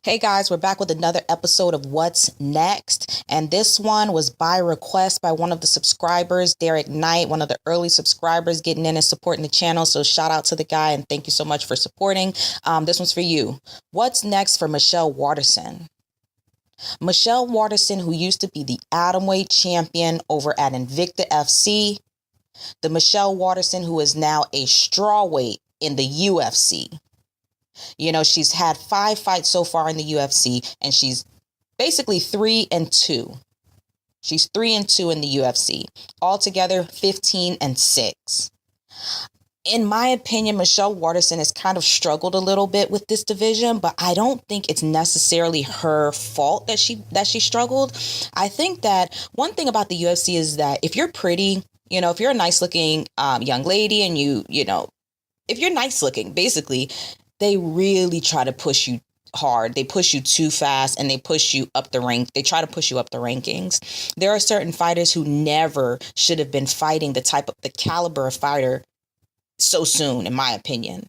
Hey guys, we're back with another episode of What's Next. And this one was by request by one of the subscribers, Derek Knight, one of the early subscribers getting in and supporting the channel. So shout out to the guy and thank you so much for supporting. This one's for you. What's next for Michelle Waterson? Michelle Waterson, who used to be the atomweight champion over at Invicta FC. The Michelle Waterson, who is now a strawweight in the UFC. You know, she's had 5 fights so far in the UFC, and she's basically 3-2. She's 3-2 in the UFC. Altogether, 15-6. In my opinion, Michelle Waterson has kind of struggled a little bit with this division, but I don't think it's necessarily her fault that she struggled. I think that one thing about the UFC is that if you're pretty, if you're a nice looking young lady and if you're nice looking, basically, they really try to push you hard. They push you too fast and they push you up the rank. They try to push you up the rankings. There are certain fighters who never should have been fighting the caliber of fighter so soon, in my opinion.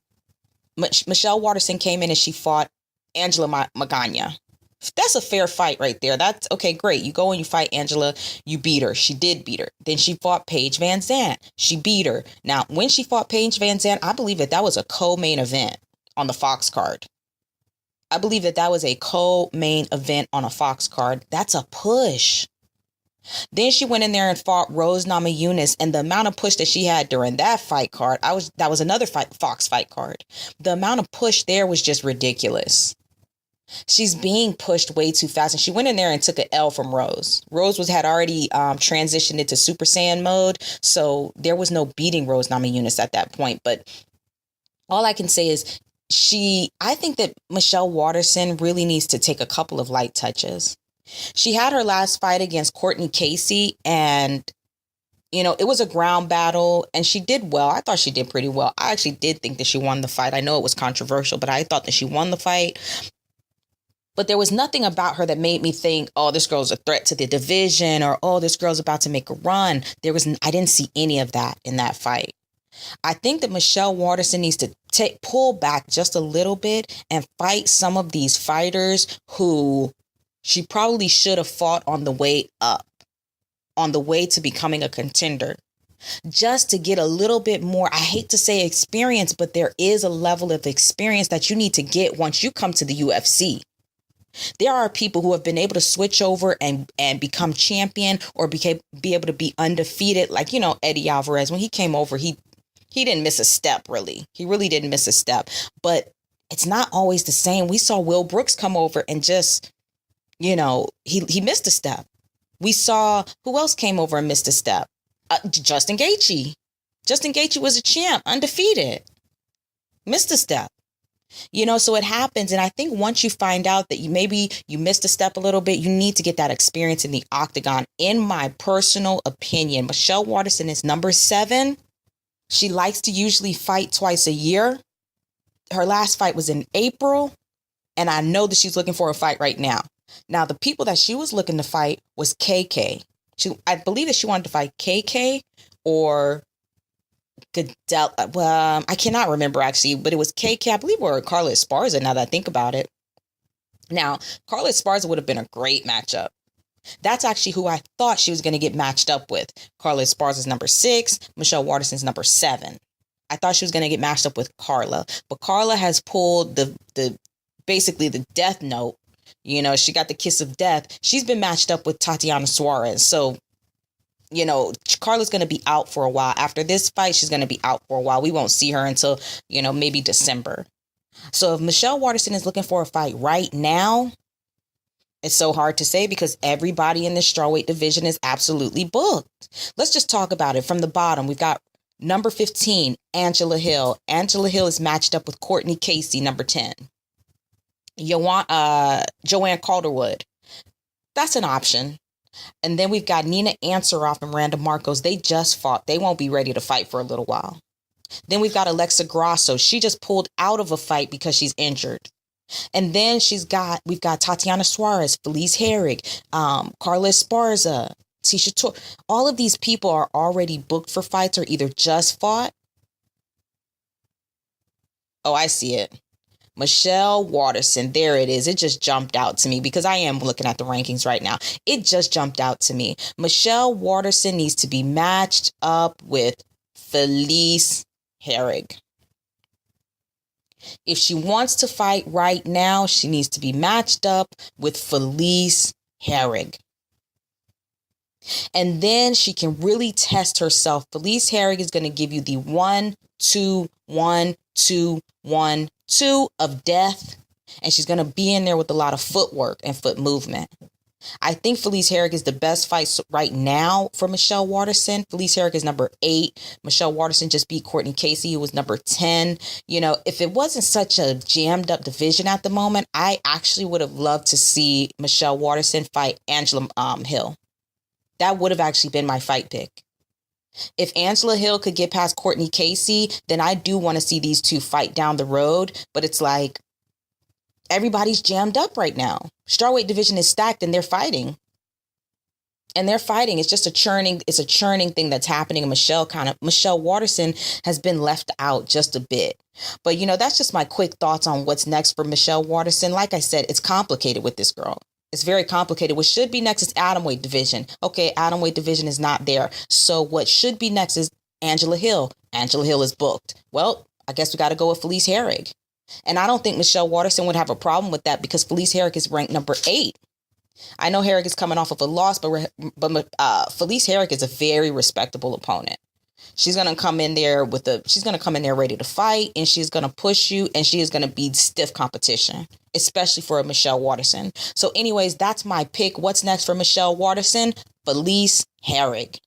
Michelle Waterson came in and she fought Angela Magana. That's a fair fight right there. That's okay, great. You go and you fight Angela, you beat her. She did beat her. Then she fought Paige Van Zandt. She beat her. Now, when she fought Paige Van Zandt, I believe that was a co-main event on the Fox card. I believe that was a co-main event on a Fox card. That's a push. Then she went in there and fought Rose Namajunas, and the amount of push that she had during that fight card, that was another Fox fight card. The amount of push there was just ridiculous. She's being pushed way too fast, and she went in there and took an L from Rose. Rose had already transitioned into Super Saiyan mode, so there was no beating Rose Namajunas at that point. But all I can say is I think that Michelle Waterson really needs to take a couple of light touches. She had her last fight against Courtney Casey, and it was a ground battle, and she did well. I thought she did pretty well. I actually did think that she won the fight. I know it was controversial, but I thought that she won the fight. But there was nothing about her that made me think, oh, this girl's a threat to the division, or, oh, this girl's about to make a run. I didn't see any of that in that fight. I think that Michelle Waterson needs to pull back just a little bit and fight some of these fighters who she probably should have fought on the way up, on the way to becoming a contender, just to get a little bit more. I hate to say experience, but there is a level of experience that you need to get once you come to the UFC. There are people who have been able to switch over and become champion or be able to be undefeated. Like, Eddie Alvarez, when he came over, he didn't miss a step, really. He really didn't miss a step. But it's not always the same. We saw Will Brooks come over and just, he missed a step. We saw who else came over and missed a step? Justin Gaethje. Justin Gaethje was a champ, undefeated. Missed a step. So it happens. And I think once you find out that maybe you missed a step a little bit, you need to get that experience in the octagon. In my personal opinion, Michelle Waterson is number 7. She likes to usually fight twice a year. Her last fight was in April, and I know that she's looking for a fight right now. Now, the people that she was looking to fight was KK. I believe that she wanted to fight KK or Goodell. Well, I cannot remember actually, but it was KK, I believe, or Carla Esparza, now that I think about it. Now, Carla Esparza would have been a great matchup. That's actually who I thought she was going to get matched up with. Carla Esparza's number 6, Michelle Waterson's number 7. I thought she was going to get matched up with Carla, but Carla has pulled basically the death note. She got the kiss of death. She's been matched up with Tatiana Suarez. So, Carla's going to be out for a while. After this fight, she's going to be out for a while. We won't see her until, maybe December. So if Michelle Waterson is looking for a fight right now, it's so hard to say because everybody in the strawweight division is absolutely booked. Let's just talk about it from the bottom. We've got number 15, Angela Hill. Angela Hill is matched up with Courtney Casey, number 10. Joanne Calderwood. That's an option. And then we've got Nina Ansaroff and Randa Marcos. They just fought. They won't be ready to fight for a little while. Then we've got Alexa Grasso. She just pulled out of a fight because she's injured. And then we've got Tatiana Suarez, Felice Herrig, Carla Esparza, Tisha Tor. All of these people are already booked for fights or either just fought. Oh, I see it. Michelle Waterson. There it is. It just jumped out to me because I am looking at the rankings right now. It just jumped out to me. Michelle Waterson needs to be matched up with Felice Herrig. If she wants to fight right now, she needs to be matched up with Felice Herrig. And then she can really test herself. Felice Herrig is going to give you the 1, 2, 1, 2, 1, 2 of death. And she's going to be in there with a lot of footwork and foot movement. I think Felice Herrig is the best fight right now for Michelle Waterson. Felice Herrig is number 8. Michelle Waterson just beat Courtney Casey, who was number 10. You know, if it wasn't such a jammed up division at the moment, I actually would have loved to see Michelle Waterson fight Angela Hill. That would have actually been my fight pick. If Angela Hill could get past Courtney Casey, then I do want to see these two fight down the road. But it's like everybody's jammed up right now. Strawweight division is stacked and they're fighting. It's just a churning thing that's happening. Michelle Waterson has been left out just a bit. But, you know, that's just my quick thoughts on what's next for Michelle Waterson. Like I said, it's complicated with this girl. It's very complicated. What should be next is atomweight division. Okay, atomweight division is not there. So what should be next is Angela Hill. Angela Hill is booked. Well, I guess we got to go with Felice Herrig. And I don't think Michelle Waterson would have a problem with that because Felice Herrig is ranked number 8. I know Herrig is coming off of a loss, but Felice Herrig is a very respectable opponent. She's going to come in there ready to fight, and she's going to push you, and she is going to be stiff competition, especially for Michelle Waterson. So anyways, that's my pick. What's next for Michelle Waterson? Felice Herrig.